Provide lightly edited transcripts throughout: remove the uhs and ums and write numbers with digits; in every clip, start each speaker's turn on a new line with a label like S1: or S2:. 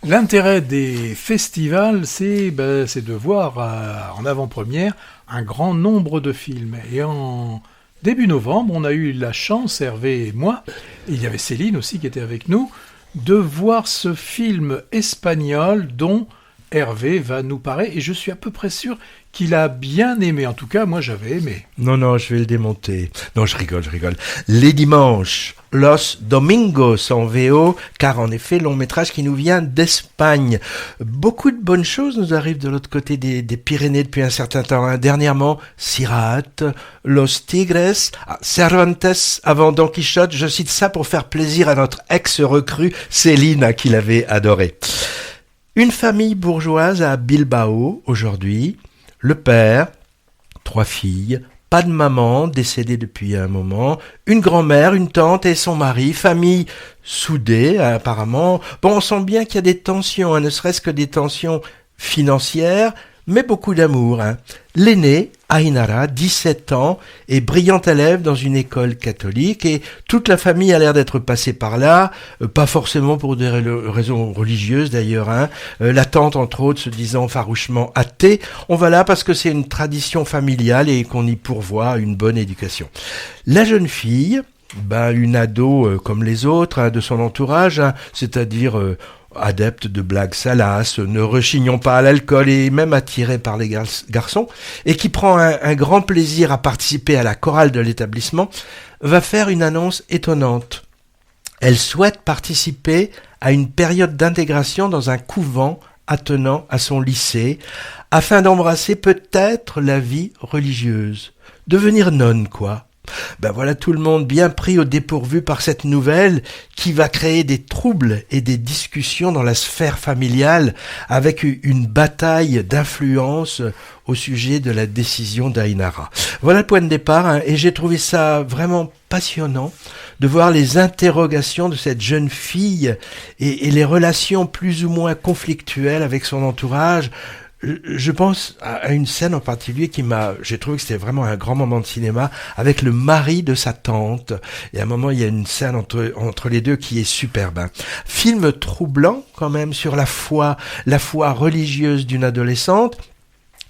S1: L'intérêt des festivals, c'est de voir en avant-première un grand nombre de films. Et en début novembre, on a eu la chance, Hervé et moi, et il y avait Céline aussi qui était avec nous, de voir ce film espagnol dont Hervé va nous parler. Et je suis à peu près sûr qu'il a bien aimé. En tout cas, moi, j'avais aimé.
S2: Non, je vais le démonter. Non, je rigole. Les dimanches, Los Domingos en VO, car en effet, long métrage qui nous vient d'Espagne. Beaucoup de bonnes choses nous arrivent de l'autre côté des Pyrénées depuis un certain temps. Hein. Dernièrement, Sirat, Los Tigres, Cervantes avant Don Quichotte. Je cite ça pour faire plaisir à notre ex-recrue Céline, qui l'avait adoré. Une famille bourgeoise à Bilbao aujourd'hui. Le père, 3 filles, pas de maman, décédée depuis un moment, une grand-mère, une tante et son mari, famille soudée apparemment. Bon, on sent bien qu'il y a des tensions, hein, ne serait-ce que des tensions financières, mais beaucoup d'amour. Hein. L'aîné, Ainara, 17 ans, est brillante élève dans une école catholique et toute la famille a l'air d'être passée par là, pas forcément pour des raisons religieuses d'ailleurs. Hein. La tante, entre autres, se disant farouchement athée, on va là parce que c'est une tradition familiale et qu'on y pourvoit une bonne éducation. La jeune fille, une ado comme les autres hein, de son entourage, hein, c'est-à-dire adepte de blagues salaces, ne rechignant pas à l'alcool et même attirée par les garçons, et qui prend un grand plaisir à participer à la chorale de l'établissement, va faire une annonce étonnante. Elle souhaite participer à une période d'intégration dans un couvent attenant à son lycée, afin d'embrasser peut-être la vie religieuse. Devenir nonne, quoi. Voilà tout le monde bien pris au dépourvu par cette nouvelle qui va créer des troubles et des discussions dans la sphère familiale avec une bataille d'influence au sujet de la décision d'Ainara. Voilà le point de départ hein, et j'ai trouvé ça vraiment passionnant de voir les interrogations de cette jeune fille et les relations plus ou moins conflictuelles avec son entourage. Je pense à une scène en particulier j'ai trouvé que c'était vraiment un grand moment de cinéma avec le mari de sa tante. Et à un moment, il y a une scène entre les deux qui est superbe. Hein. Film troublant quand même sur la foi religieuse d'une adolescente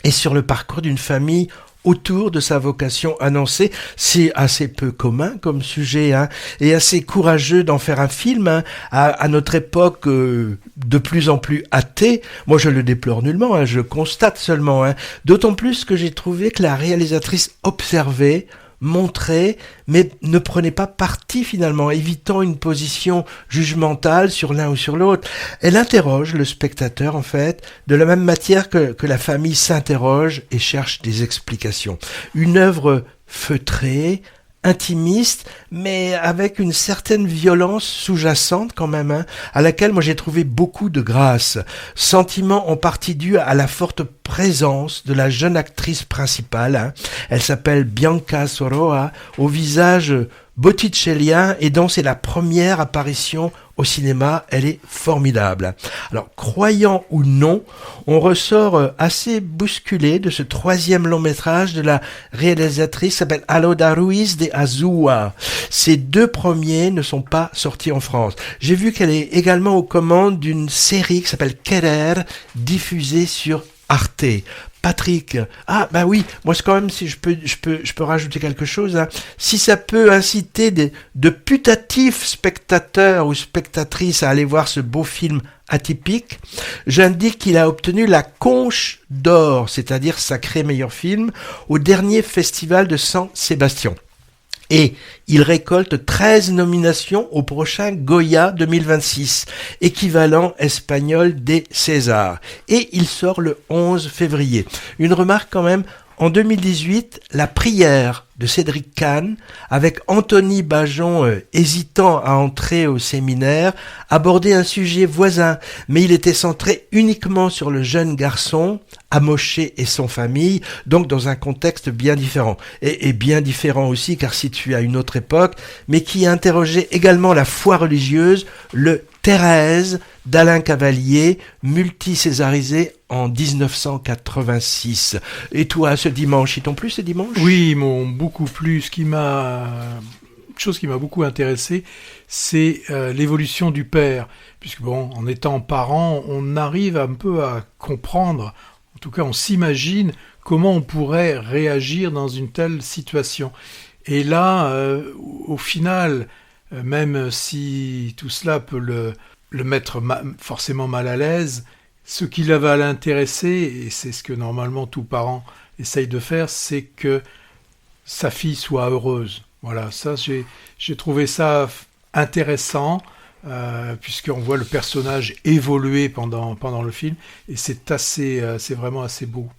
S2: et sur le parcours d'une famille autour de sa vocation annoncée. C'est assez peu commun comme sujet hein, et assez courageux d'en faire un film hein, à notre époque de plus en plus athée. Moi je le déplore nullement, hein, je constate seulement. Hein, d'autant plus que j'ai trouvé que la réalisatrice observait, montrait, mais ne prenait pas parti finalement, évitant une position jugementale sur l'un ou sur l'autre. Elle interroge le spectateur en fait, de la même matière que la famille s'interroge et cherche des explications. Une œuvre feutrée, intimiste, mais avec une certaine violence sous-jacente quand même, hein, à laquelle moi j'ai trouvé beaucoup de grâce. Sentiment en partie dû à la forte présence de la jeune actrice principale. Hein. Elle s'appelle Bianca Soroa, au visage botticellien et dont c'est la première apparition au cinéma, elle est formidable. Alors, croyant ou non, on ressort assez bousculé de ce 3e long métrage de la réalisatrice qui s'appelle Aloda Ruiz de Azua. Ces 2 premiers ne sont pas sortis en France. J'ai vu qu'elle est également aux commandes d'une série qui s'appelle Querer, diffusée sur Arte. Patrick, oui, moi c'est quand même si je peux rajouter quelque chose. Hein. Si ça peut inciter de putatifs spectateurs ou spectatrices à aller voir ce beau film atypique, j'indique qu'il a obtenu la Conche d'Or, c'est-à-dire sacré meilleur film, au dernier festival de San Sebastián. Et il récolte 13 nominations au prochain Goya 2026, équivalent espagnol des Césars. Et il sort le 11 février. Une remarque quand même, en 2018, La prière de Cédric Kahn, avec Anthony Bajon hésitant à entrer au séminaire, abordait un sujet voisin, mais il était centré uniquement sur le jeune garçon, amoché et son famille, donc dans un contexte bien différent. Et bien différent aussi, car situé à une autre époque, mais qui interrogeait également la foi religieuse, le Thérèse d'Alain Cavalier, multi-césarisé en 1986. Et toi, ce dimanche, ils t'ont plu ce dimanche ?
S1: Oui, ils m'ont beaucoup plu. Ce qui m'a chose qui m'a beaucoup intéressé, c'est l'évolution du père. Puisque bon, en étant parent, on arrive un peu à comprendre, en tout cas on s'imagine comment on pourrait réagir dans une telle situation. Et là, au final, même si tout cela peut le mettre forcément mal à l'aise, ce qui va l'intéresser, et c'est ce que normalement tout parent essaye de faire, c'est que sa fille soit heureuse. Voilà, ça j'ai trouvé ça intéressant, puisqu'on voit le personnage évoluer pendant le film, et c'est vraiment assez beau.